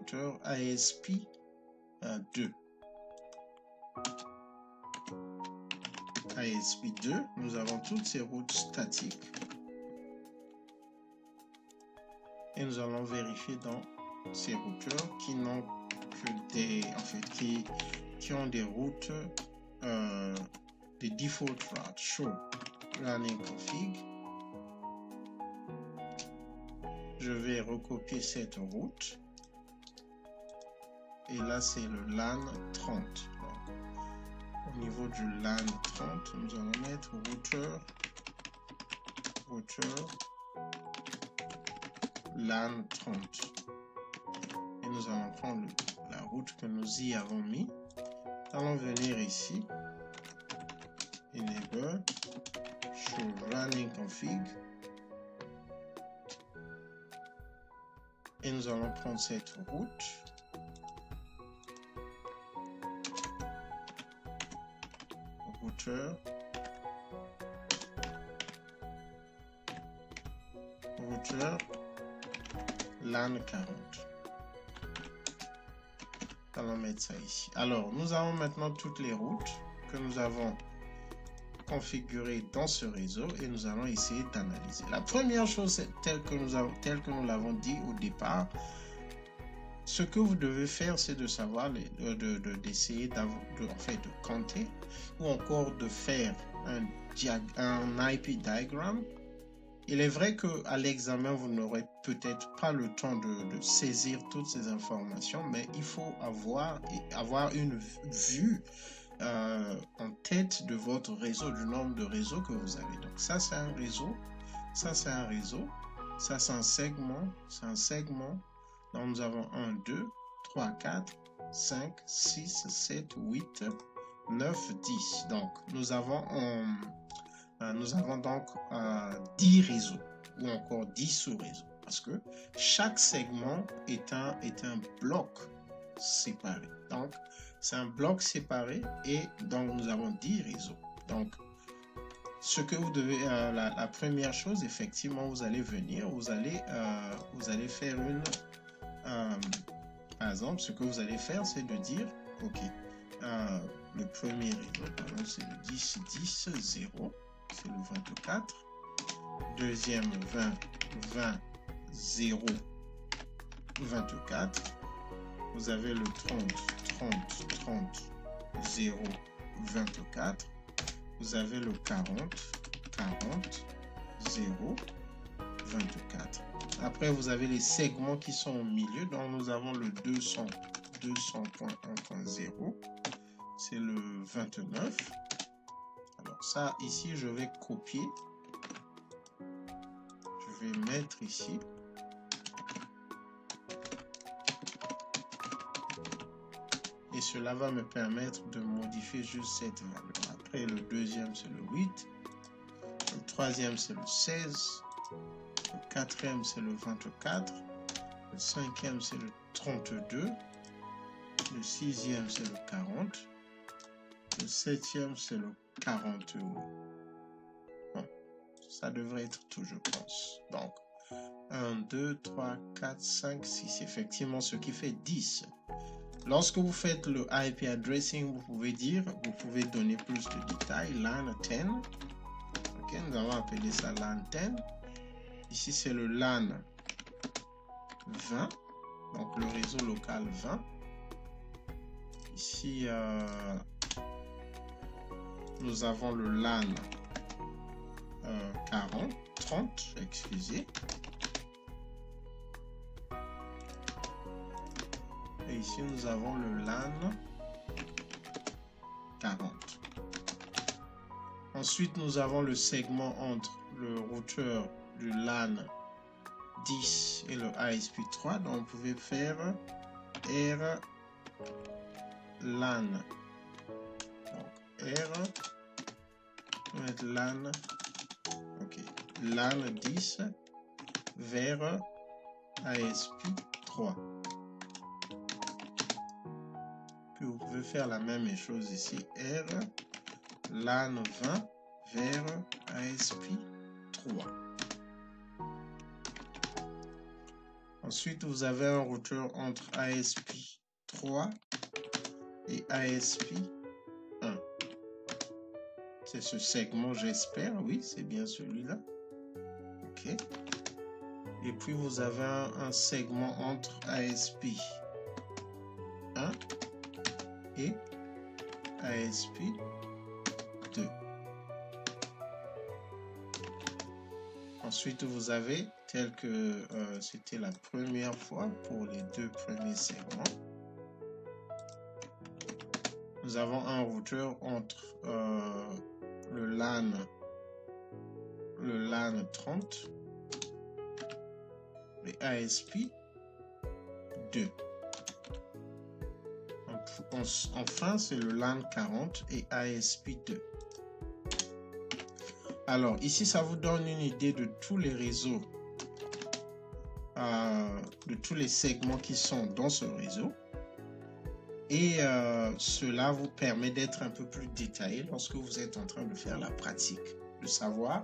routeur ASP 2. ASP2, nous avons toutes ces routes statiques. Et nous allons vérifier dans ces routeurs qui n'ont que des, en fait, qui ont des routes, des default routes, show running config. Je vais recopier cette route. Et là, c'est le LAN 30. Donc, au niveau du LAN 30, nous allons mettre routeur LAN 30. Et nous allons prendre la route que nous y avons mis. Nous allons venir ici. Enable show running config. Et nous allons prendre cette route. Routeur LAN 40. Allons mettre ça ici. Alors, nous avons maintenant toutes les routes que nous avons configurées dans ce réseau et nous allons essayer d'analyser. La première chose, telle que nous l'avons dit au départ, ce que vous devez faire, c'est de savoir, d'essayer de compter ou encore de faire un IP diagram. Il est vrai qu'à l'examen, vous n'aurez peut-être pas le temps de saisir toutes ces informations, mais il faut avoir une vue en tête de votre réseau, du nombre de réseaux que vous avez. Donc ça, c'est un réseau, ça, c'est un réseau, ça, c'est un segment. Donc, nous avons 1, 2, 3, 4, 5, 6, 7, 8, 9, 10. Donc, nous avons donc 10 réseaux ou encore 10 sous-réseaux parce que chaque segment est un bloc séparé. Donc, c'est un bloc séparé et donc nous avons 10 réseaux. Donc, ce que vous devez, la première chose, effectivement, vous allez venir, vous allez faire une... par exemple, ce que vous allez faire, c'est de dire, ok, le premier réseau, c'est le 10, 10, 0, c'est le 24. Deuxième, 20, 20, 0, 24. Vous avez le 30, 30, 30, 0, 24. Vous avez le 40, 40, 0, 24. Après, vous avez les segments qui sont au milieu. Donc, nous avons le 200, 200.1.0. C'est le 29. Alors, ça, ici, je vais copier. Je vais mettre ici. Et cela va me permettre de modifier juste cette valeur. Après, le deuxième, c'est le 8. Le troisième, c'est le 16. Le quatrième, c'est le 24. Le cinquième, c'est le 32. Le sixième, c'est le 40. Le septième, c'est le 41. Bon, ça devrait être tout, je pense. Donc, 1, 2, 3, 4, 5, 6. Effectivement, ce qui fait 10. Lorsque vous faites le IP addressing, vous pouvez donner plus de détails. LAN 10. Ok, nous allons appeler ça LAN 10. Ici, c'est le LAN 20. Donc, le réseau local 20. Ici, nous avons le LAN 30, excusez. Et ici, nous avons le LAN 40. Ensuite, nous avons le segment entre le routeur du LAN 10 et le ASP3. Donc, vous pouvez faire R LAN. Donc, R, on va mettre LAN, ok, LAN 10 vers ASP3. Puis vous pouvez faire la même chose ici, R LAN 20 vers ASP3. Ensuite, vous avez un routeur entre ASP3 et ASP1. C'est ce segment, j'espère. Oui, c'est bien celui-là. OK. Et puis, vous avez un segment entre ASP1 et ASP2. Ensuite, vous avez, tel que c'était la première fois pour les deux premiers segments, nous avons un routeur entre le LAN 30 et ASP2. Enfin, c'est le LAN 40 et ASP2. Alors, ici, ça vous donne une idée de tous les réseaux, de tous les segments qui sont dans ce réseau. Et cela vous permet d'être un peu plus détaillé lorsque vous êtes en train de faire la pratique, de savoir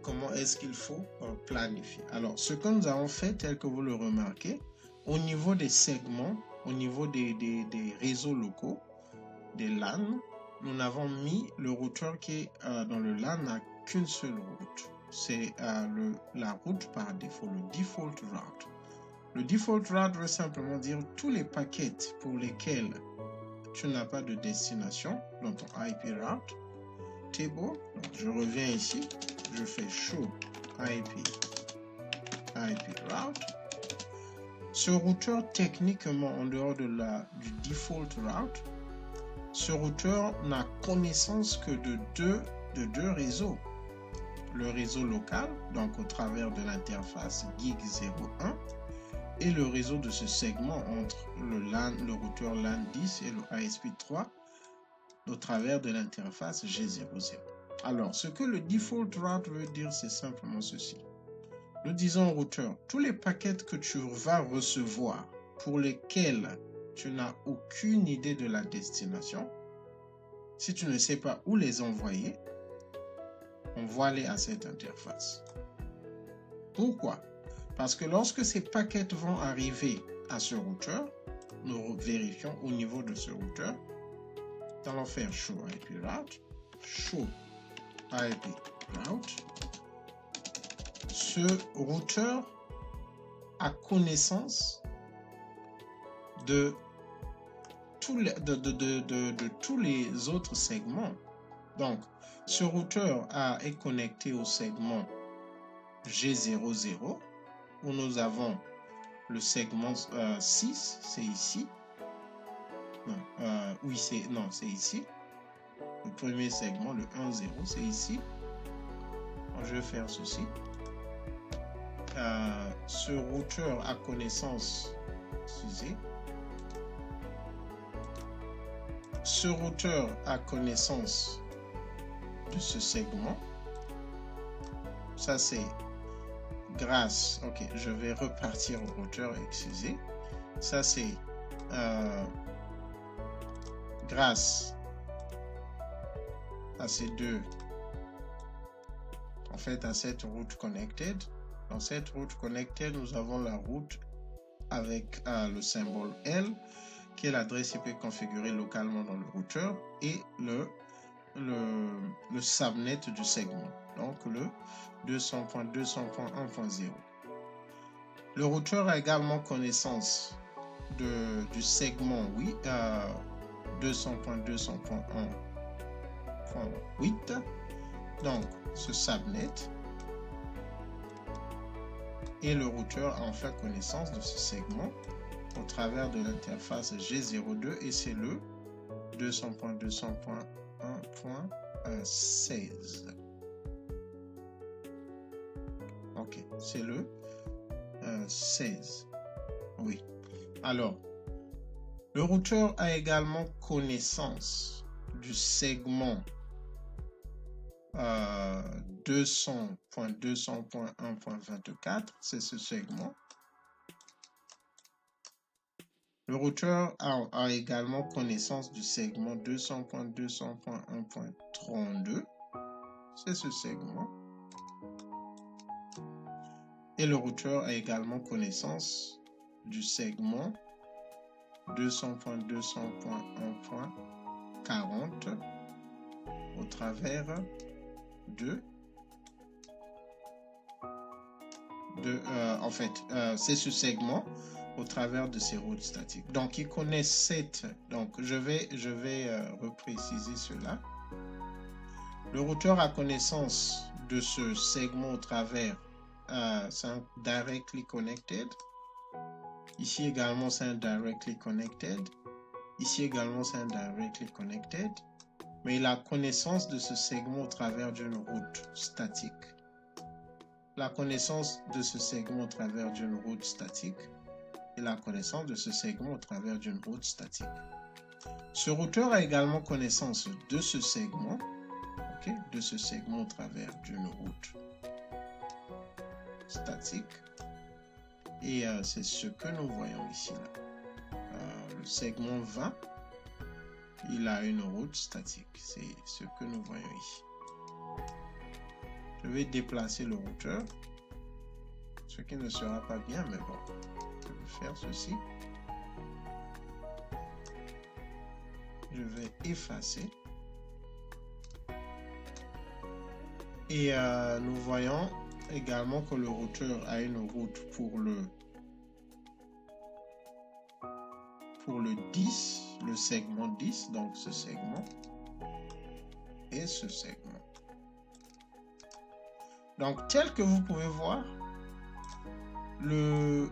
comment est-ce qu'il faut planifier. Alors, ce que nous avons fait, tel que vous le remarquez, au niveau des segments, au niveau des réseaux locaux, des LAN, nous n'avons mis le routeur qui est dans le LAN n'a qu'une seule route. C'est la route par défaut, le default route. Le default route veut simplement dire tous les paquets pour lesquels tu n'as pas de destination dans ton IP route table. Donc, je reviens ici, je fais show IP route. Ce routeur, techniquement, en dehors du default route, ce routeur n'a connaissance que de deux réseaux. Le réseau local, donc au travers de l'interface GIG 01, et le réseau de ce segment entre le routeur LAN 10 et le ASP3 au travers de l'interface G00. Alors, ce que le default route veut dire, c'est simplement ceci. Nous disons au routeur, tous les paquets que tu vas recevoir pour lesquels tu n'as aucune idée de la destination, si tu ne sais pas où les envoyer, envoie-les à cette interface. Pourquoi? Parce que lorsque ces paquets vont arriver à ce routeur, nous vérifions au niveau de ce routeur, nous allons faire show IP route, show IP route. Ce routeur a connaissance de tous les autres segments. Donc, ce routeur est connecté au segment G00, où nous avons le segment 6, c'est ici. Oui, c'est ici. Le premier segment, le 1,0, c'est ici. Je vais faire ceci. Ce routeur a connaissance, excusez. Ce routeur a connaissance de ce segment. Ça, c'est grâce. Ok, je vais repartir au routeur, excusez. Ça, c'est grâce à ces deux, en fait, à cette route connected. Dans cette route connected, nous avons la route avec le symbole L, qui est l'adresse IP configurée localement dans le routeur, et le subnet du segment, donc le 200.200.1.0. Le routeur a également connaissance du segment 200.200.1.8, donc ce subnet, et le routeur a enfin connaissance de ce segment au travers de l'interface G02, et c'est le 200.200.1.16. Ok, c'est le 16. Oui. Alors, le routeur a également connaissance du segment 200.200.1.24, c'est ce segment. Le routeur a également connaissance du segment 200.200.1.32, c'est ce segment. Et le routeur a également connaissance du segment 200.200.1.40 au travers en fait, c'est ce segment au travers de ces routes statiques. Donc, il connaît cette. Donc, je vais repréciser cela. Le routeur a connaissance de ce segment au travers. C'est un directly connected. Ici également, c'est un directly connected. Ici également, c'est un directly connected. Mais il a connaissance de ce segment au travers d'une route statique. La connaissance de ce segment au travers d'une route statique et la connaissance de ce segment au travers d'une route statique. Ce routeur a également connaissance de ce segment, okay, de ce segment au travers d'une route statique. Et c'est ce que nous voyons ici. Là. Le segment 20, il a une route statique. C'est ce que nous voyons ici. Je vais déplacer le routeur, ce qui ne sera pas bien, mais bon, je vais faire ceci. Je vais effacer. Et nous voyons également que le routeur a une route pour le 10, le segment 10, donc ce segment et ce segment. Donc, tel que vous pouvez voir, le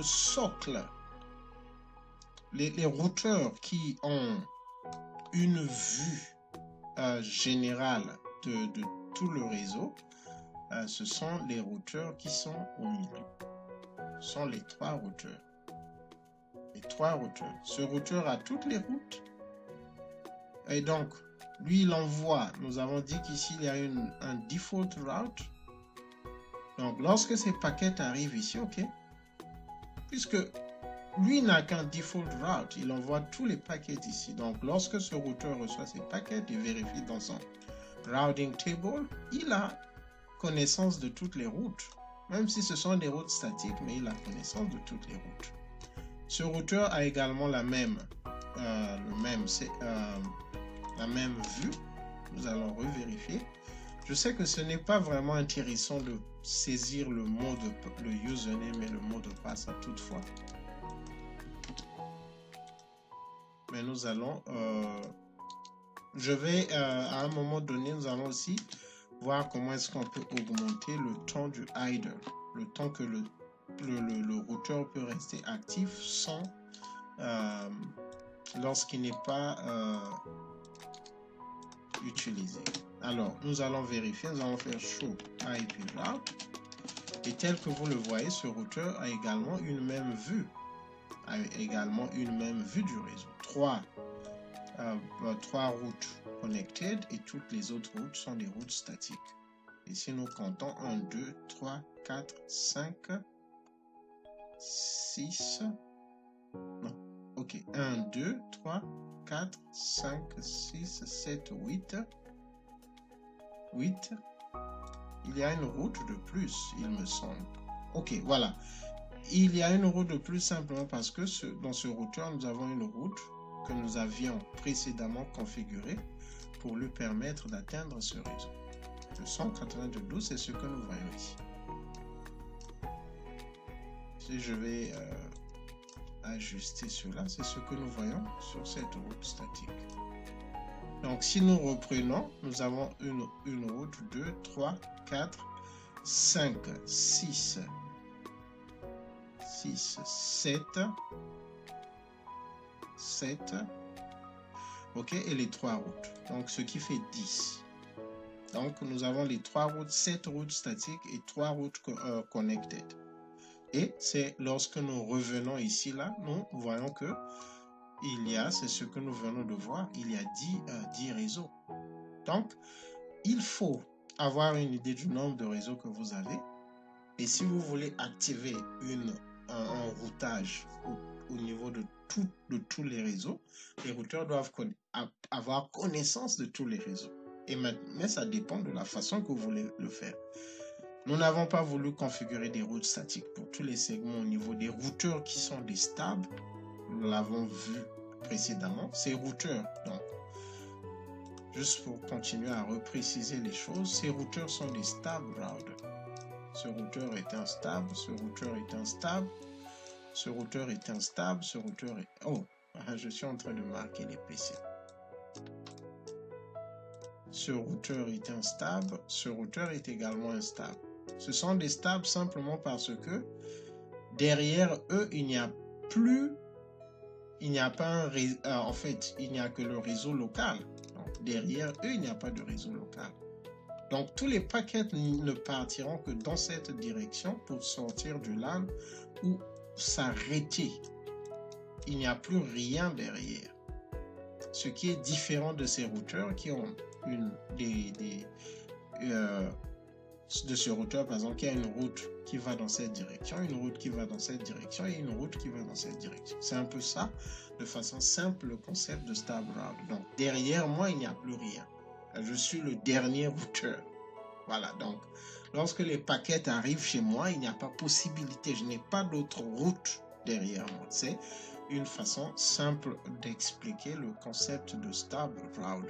socle, les routeurs qui ont une vue générale de tout le réseau, ce sont les routeurs qui sont au milieu. Ce sont les trois routeurs. Les trois routeurs. Ce routeur a toutes les routes. Et donc, lui, il envoie. Nous avons dit qu'ici, il y a un default route. Donc, lorsque ces paquets arrivent ici, OK, puisque lui n'a qu'un default route, il envoie tous les paquets ici. Donc, lorsque ce routeur reçoit ces paquets, il vérifie dans son routing table, il a connaissance de toutes les routes. Même si ce sont des routes statiques, mais il a connaissance de toutes les routes. Ce routeur a également la même vue. Nous allons revérifier. Je sais que ce n'est pas vraiment intéressant de saisir le username et le mot de passe à toutefois. Mais nous allons... je vais, à un moment donné, nous allons aussi voir comment est-ce qu'on peut augmenter le temps du idle. Le temps que le routeur peut rester actif sans... lorsqu'il n'est pas utilisé. Alors, nous allons vérifier, nous allons faire show IP route. Et tel que vous le voyez, ce routeur a également une même vue. Du réseau. Trois routes connected et toutes les autres routes sont des routes statiques. Et si nous comptons 1, 2, 3, 4, 5, 6, non, ok, 1, 2, 3, 4, 5, 6, 7, 8, il y a une route de plus, il me semble. Ok, voilà. Il y a une route de plus simplement parce que dans ce routeur, nous avons une route que nous avions précédemment configurée pour lui permettre d'atteindre ce réseau. Le 192, c'est ce que nous voyons ici. Si je vais ajuster cela, c'est ce que nous voyons sur cette route statique. Donc, si nous reprenons, nous avons une route 2, 3, 4, 5, 6, 7, ok, et les trois routes. Donc, ce qui fait 10. Donc, nous avons les 3 routes, 7 routes statiques et 3 routes connected. Et c'est lorsque nous revenons ici, là, nous voyons que c'est ce que nous venons de voir, il y a 10 réseaux. Donc, il faut avoir une idée du nombre de réseaux que vous avez. Et si vous voulez activer un routage au niveau de tous les réseaux, les routeurs doivent avoir connaissance de tous les réseaux. Mais ça dépend de la façon que vous voulez le faire. Nous n'avons pas voulu configurer des routes statiques pour tous les segments au niveau des routeurs qui sont des stable. Nous l'avons vu précédemment. Ces routeurs, donc, juste pour continuer à repréciser les choses, ces routeurs sont des stable routers. Ce routeur est instable, ce routeur est instable, ce routeur est instable, ce routeur est... Oh, je suis en train de marquer les PC. Ce routeur est instable, ce routeur est également instable. Ce sont des stables simplement parce que derrière eux, il n'y a pas un réseau, en fait, il n'y a que le réseau local. Donc, derrière eux, il n'y a pas de réseau local. Donc, tous les paquets ne partiront que dans cette direction pour sortir du LAN ou s'arrêter. Il n'y a plus rien derrière. Ce qui est différent de ces routeurs qui ont de ce routeur, par exemple, qui a une route qui va dans cette direction, une route qui va dans cette direction et une route qui va dans cette direction. C'est un peu ça, de façon simple, le concept de stable route. Donc, derrière moi, il n'y a plus rien. Je suis le dernier routeur. Voilà, donc, lorsque les paquets arrivent chez moi, il n'y a pas possibilité, je n'ai pas d'autre route derrière moi. C'est une façon simple d'expliquer le concept de stable route.